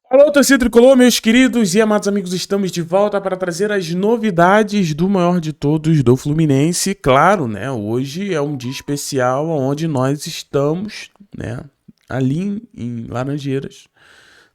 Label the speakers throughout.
Speaker 1: Alô, torcida tricolor, meus queridos e amados amigos, estamos de volta para trazer as novidades do maior de todos, do Fluminense. Claro, né, hoje é um dia especial onde nós estamos, né, ali em Laranjeiras,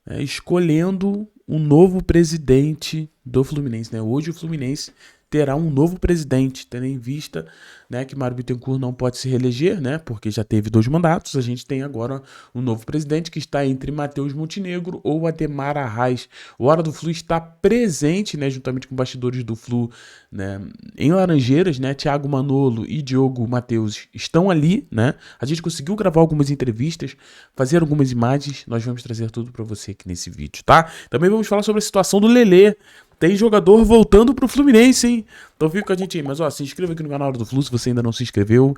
Speaker 1: né, escolhendo um novo presidente do Fluminense, né. Hoje o Fluminense terá um novo presidente, tendo em vista, né, que Mário Bittencourt não pode se reeleger, né, porque já teve 2 mandatos. A gente tem agora um novo presidente que está entre Matheus Montenegro ou Ademar Arraes. O Hora do Flu está presente, né, juntamente com bastidores do Flu, né, em Laranjeiras, né, Thiago Manolo e Diogo Matheus estão ali, né. A gente conseguiu gravar algumas entrevistas, fazer algumas imagens, nós vamos trazer tudo para você aqui nesse vídeo, tá? Também vamos falar sobre a situação do Lelê. Tem jogador voltando pro Fluminense, hein? Então fica com a gente aí. Mas ó, se inscreva aqui no canal do Flu se você ainda não se inscreveu.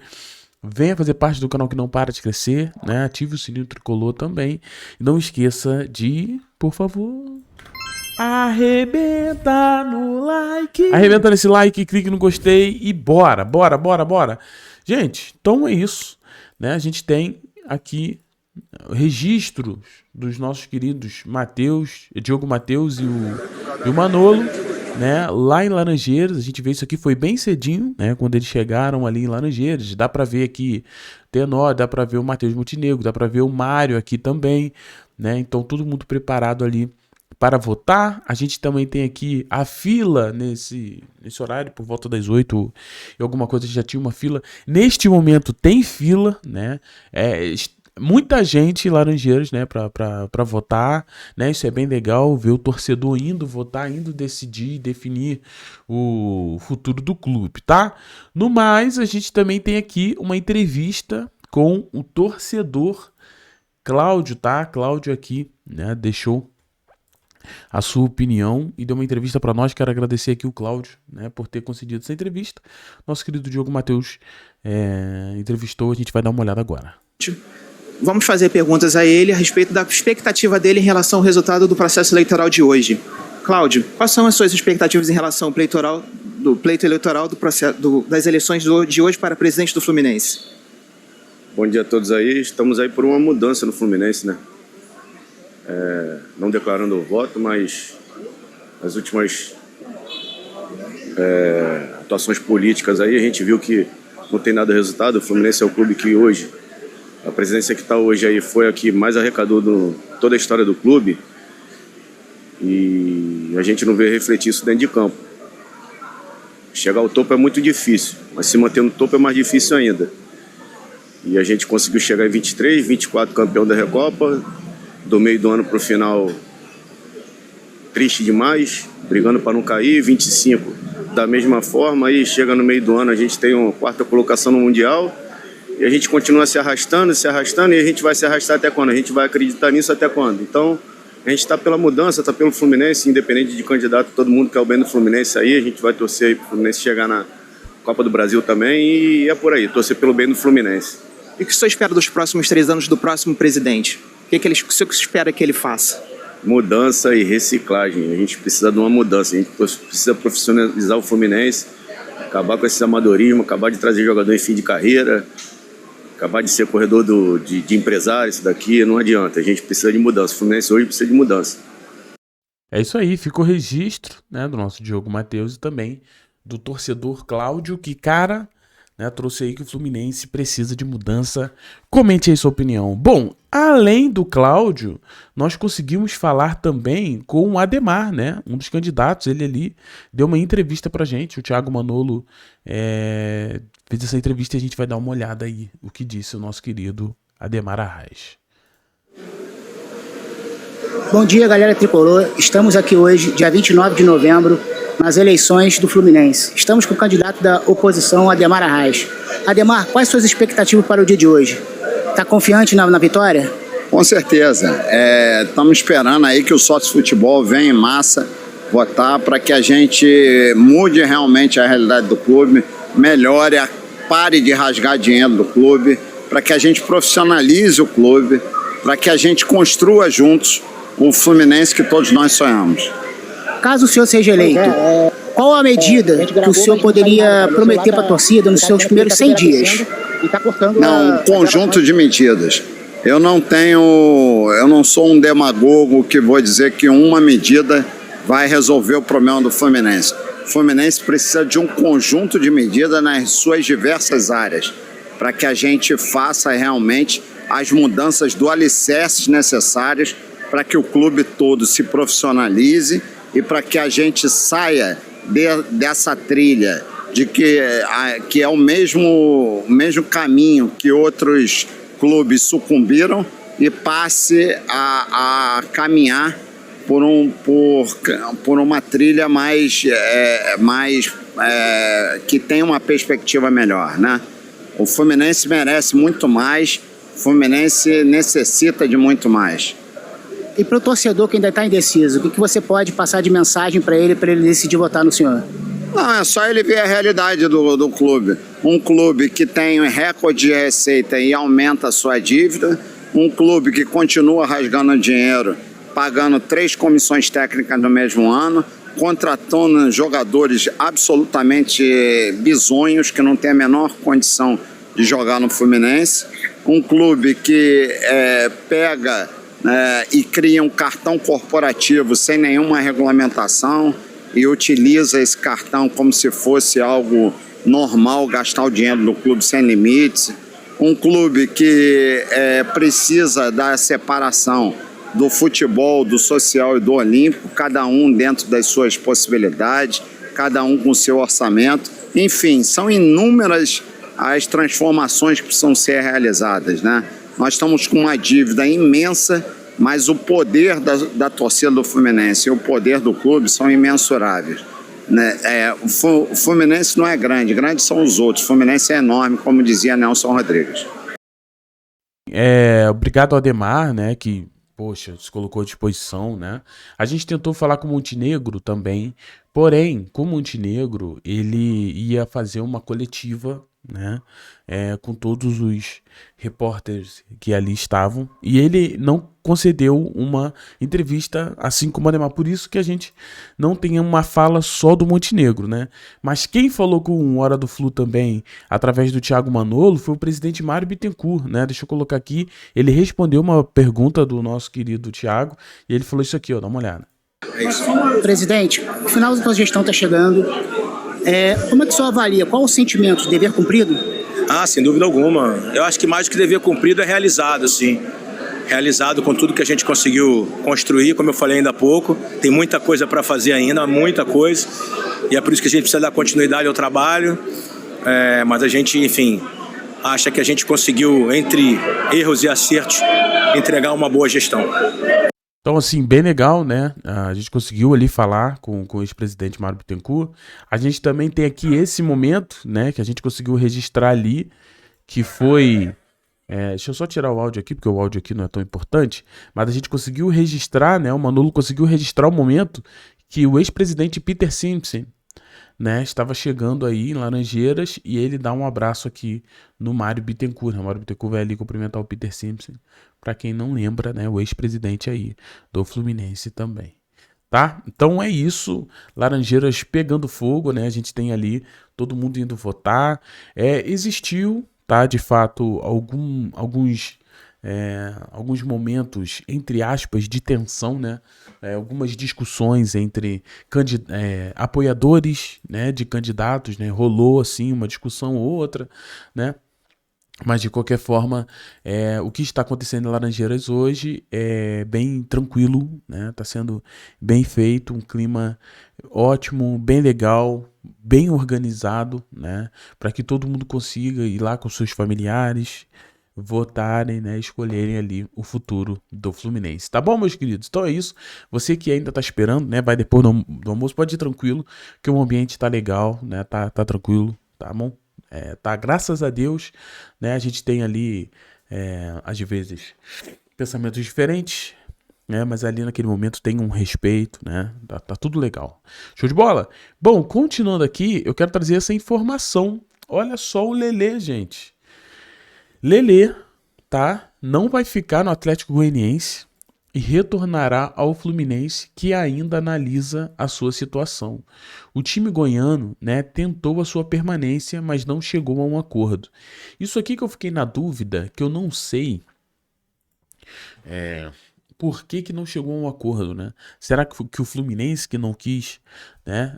Speaker 1: Venha fazer parte do canal que não para de crescer, né? Ative o sininho tricolor também. E não esqueça de, por favor, arrebenta no like. Arrebenta nesse like, clique no gostei e bora. Gente, então é isso, né? A gente tem aqui registros dos nossos queridos Diogo Matheus e o Manolo, né, lá em Laranjeiras. A gente vê isso aqui, foi bem cedinho, né, quando eles chegaram ali em Laranjeiras. Dá pra ver aqui Tenor, dá pra ver o Matheus Montenegro, dá pra ver o Mário aqui também, né, então todo mundo preparado ali para votar. A gente também tem aqui a fila nesse horário, por volta das 8 e alguma coisa, já tinha uma fila. Neste momento tem fila, né, muita gente em Laranjeiras, né, pra votar, né, isso é bem legal, ver o torcedor indo votar, indo decidir, definir o futuro do clube, tá? No mais, a gente também tem aqui uma entrevista com o torcedor Cláudio, tá? Cláudio aqui, né, deixou a sua opinião e deu uma entrevista para nós. Quero agradecer aqui o Cláudio, né, por ter concedido essa entrevista. Nosso querido Diogo Matheus entrevistou, a gente vai dar uma olhada agora.
Speaker 2: Vamos fazer perguntas a ele a respeito da expectativa dele em relação ao resultado do processo eleitoral de hoje. Cláudio, quais são as suas expectativas em relação ao pleito eleitoral das eleições de hoje para presidente do Fluminense?
Speaker 3: Bom dia a todos aí. Estamos aí por uma mudança no Fluminense, né? Não declarando o voto, mas as últimas atuações políticas aí, a gente viu que não tem nada de resultado. O Fluminense é o clube que hoje, a presidência que está hoje aí, foi a que mais arrecadou toda a história do clube, e a gente não vê refletir isso dentro de campo. Chegar ao topo é muito difícil, mas se manter no topo é mais difícil ainda. E a gente conseguiu chegar em 23, 24 campeão da Recopa, do meio do ano para o final triste demais, brigando para não cair, 25 da mesma forma, aí chega no meio do ano a gente tem uma 4ª colocação no Mundial, e a gente continua se arrastando, e a gente vai se arrastar até quando? A gente vai acreditar nisso até quando? Então, a gente está pela mudança, está pelo Fluminense, independente de candidato, todo mundo quer o bem do Fluminense aí, a gente vai torcer aí para o Fluminense chegar na Copa do Brasil também, e é por aí, torcer pelo bem do Fluminense.
Speaker 2: E o que você espera dos próximos 3 anos do próximo presidente? O que você espera que ele faça?
Speaker 3: Mudança e reciclagem, a gente precisa de uma mudança, a gente precisa profissionalizar o Fluminense, acabar com esse amadorismo, acabar de trazer jogador em fim de carreira, acabar de ser corredor de empresário, isso daqui não adianta. A gente precisa de mudança. O Fluminense hoje precisa de mudança.
Speaker 1: É isso aí, ficou registro, né, do nosso Diogo Matheus e também do torcedor Cláudio, que, cara, né, trouxe aí que o Fluminense precisa de mudança. Comente aí sua opinião. Bom, além do Cláudio, nós conseguimos falar também com o Ademar, né, um dos candidatos. Ele ali deu uma entrevista pra gente, o Thiago Manolo fez essa entrevista e a gente vai dar uma olhada aí o que disse o nosso querido Ademar Arraes.
Speaker 4: Bom dia, galera tricolor. Estamos aqui hoje, dia 29 de novembro, nas eleições do Fluminense. Estamos com o candidato da oposição, Ademar Arraes. Ademar, quais suas expectativas para o dia de hoje? Está confiante na vitória?
Speaker 5: Com certeza. Estamos esperando aí que o sócio futebol venha em massa votar para que a gente mude realmente a realidade do clube, melhore, pare de rasgar dinheiro do clube, para que a gente profissionalize o clube, para que a gente construa juntos o Fluminense que todos nós sonhamos.
Speaker 4: Caso o senhor seja eleito, qual a medida que o senhor poderia prometer para a torcida nos seus primeiros 100 dias? E tá cortando
Speaker 5: Não, um conjunto de medidas. Eu não sou um demagogo que vou dizer que uma medida vai resolver o problema do Fluminense. O Fluminense precisa de um conjunto de medidas nas suas diversas áreas, para que a gente faça realmente as mudanças do alicerce necessárias para que o clube todo se profissionalize e para que a gente saia dessa trilha de que é o mesmo caminho que outros clubes sucumbiram e passe a caminhar por uma trilha que tem uma perspectiva melhor, né? O Fluminense merece muito mais, o Fluminense necessita de muito mais.
Speaker 4: E para o torcedor que ainda está indeciso, o que você pode passar de mensagem para ele decidir votar no senhor?
Speaker 5: Não, é só ele ver a realidade do clube. Um clube que tem um recorde de receita e aumenta a sua dívida, um clube que continua rasgando dinheiro, pagando 3 comissões técnicas no mesmo ano, contratando jogadores absolutamente bizonhos que não tem a menor condição de jogar no Fluminense, um clube que pega e cria um cartão corporativo sem nenhuma regulamentação e utiliza esse cartão como se fosse algo normal, gastar o dinheiro do clube sem limites, um clube que precisa da separação do futebol, do social e do olímpico, cada um dentro das suas possibilidades, cada um com o seu orçamento. Enfim, são inúmeras as transformações que precisam ser realizadas, né? Nós estamos com uma dívida imensa, mas o poder da torcida do Fluminense e o poder do clube são imensuráveis, né? O Fluminense não é grande, grandes são os outros. O Fluminense é enorme, como dizia Nelson Rodrigues.
Speaker 1: Obrigado, Ademar, né, que poxa, se colocou à disposição, né? A gente tentou falar com o Montenegro também, porém, com o Montenegro, ele ia fazer uma coletiva, né? Com todos os repórteres que ali estavam, e ele não concedeu uma entrevista, assim como a Ademar. Por isso que a gente não tem uma fala só do Montenegro, né? Mas quem falou com Hora do Flu também, através do Thiago Manolo, foi o presidente Mário Bittencourt, né? Deixa eu colocar aqui, ele respondeu uma pergunta do nosso querido Thiago, e ele falou isso aqui, ó, dá uma olhada.
Speaker 4: Presidente, o final da sua gestão está chegando. Como é que o senhor avalia? Qual o sentimento? Dever cumprido?
Speaker 6: Sem dúvida alguma. Eu acho que mais do que dever cumprido é realizado, sim. Realizado com tudo que a gente conseguiu construir, como eu falei ainda há pouco. Tem muita coisa para fazer ainda, muita coisa. E é por isso que a gente precisa dar continuidade ao trabalho. Mas a gente, enfim, acha que a gente conseguiu, entre erros e acertos, entregar uma boa gestão.
Speaker 1: Então, assim, bem legal, né? A gente conseguiu ali falar com o ex-presidente Mário Bittencourt. A gente também tem aqui esse momento, né? Que a gente conseguiu registrar ali, que foi... deixa eu só tirar o áudio aqui, porque o áudio aqui não é tão importante. Mas a gente conseguiu registrar, né? O Manolo conseguiu registrar o momento que o ex-presidente Peter Simpson, né, estava chegando aí em Laranjeiras e ele dá um abraço aqui no Mário Bittencourt. O Mário Bittencourt vai ali cumprimentar o Peter Simpson. Para quem não lembra, né, o ex-presidente aí do Fluminense também. Tá? Então é isso, Laranjeiras pegando fogo, né? A gente tem ali todo mundo indo votar. Existiu, tá, de fato, alguns momentos, entre aspas, de tensão, né? Algumas discussões entre apoiadores, né, de candidatos, né? Rolou assim uma discussão ou outra, né? Mas de qualquer forma, o que está acontecendo em Laranjeiras hoje é bem tranquilo, né? Está sendo bem feito, um clima ótimo, bem legal, bem organizado, né? Para que todo mundo consiga ir lá com seus familiares, votarem, né? Escolherem ali o futuro do Fluminense. Tá bom, meus queridos? Então é isso. Você que ainda tá esperando, né? Vai depois do almoço, pode ir tranquilo, que o ambiente tá legal, né? Tá tranquilo, tá bom? Tá, graças a Deus, né? A gente tem ali, às vezes, pensamentos diferentes, né? Mas ali naquele momento tem um respeito, né? Tá tudo legal. Show de bola? Bom, continuando aqui, eu quero trazer essa informação. Olha só o Lelê, gente. Lelê, tá? Não vai ficar no Atlético Goianiense. e retornará ao Fluminense, que ainda analisa a sua situação. O time goiano, né, tentou a sua permanência, mas não chegou a um acordo. Isso aqui que eu fiquei na dúvida, que eu não sei por que não chegou a um acordo, né? Será que o Fluminense que não quis, né,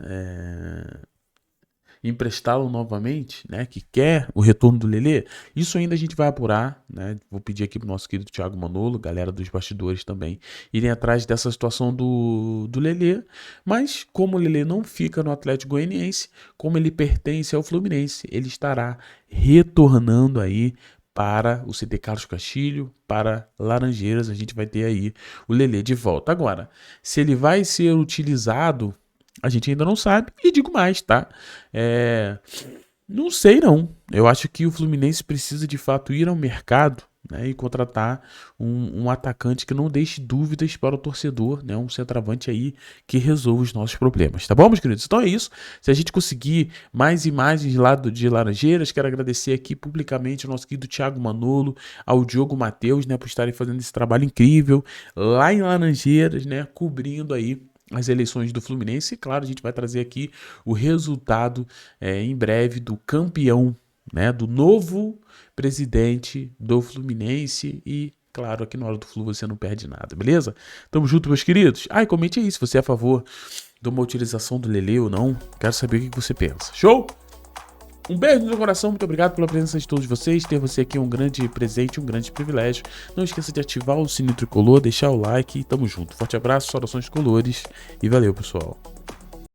Speaker 1: emprestá-lo novamente, né, que quer o retorno do Lelê? Isso ainda a gente vai apurar, né? Vou pedir aqui pro nosso querido Thiago Manolo, galera dos bastidores também, irem atrás dessa situação do Lelê, mas como o Lelê não fica no Atlético Goianiense, como ele pertence ao Fluminense, ele estará retornando aí para o CT Carlos Castilho, para Laranjeiras. A gente vai ter aí o Lelê de volta. Agora, se ele vai ser utilizado, a gente ainda não sabe. E digo mais, tá? Não sei não. Eu acho que o Fluminense precisa de fato ir ao mercado, né, e contratar um atacante que não deixe dúvidas para o torcedor, né, um centroavante aí que resolva os nossos problemas, tá bom, meus queridos? Então é isso. Se a gente conseguir mais imagens lá de Laranjeiras, quero agradecer aqui publicamente ao nosso querido Thiago Manolo, ao Diogo Matheus, né, por estarem fazendo esse trabalho incrível lá em Laranjeiras, né, cobrindo aí as eleições do Fluminense. E claro, a gente vai trazer aqui o resultado em breve do campeão, né, do novo presidente do Fluminense. E claro, aqui na Hora do Flu você não perde nada, beleza? Tamo junto, meus queridos. E comente aí se você é a favor de uma utilização do Lelê ou não. Quero saber o que você pensa. Show? Um beijo no seu coração, muito obrigado pela presença de todos vocês. Ter você aqui é um grande presente, um grande privilégio. Não esqueça de ativar o sininho tricolor, deixar o like e tamo junto. Forte abraço, saudações colores e valeu, pessoal.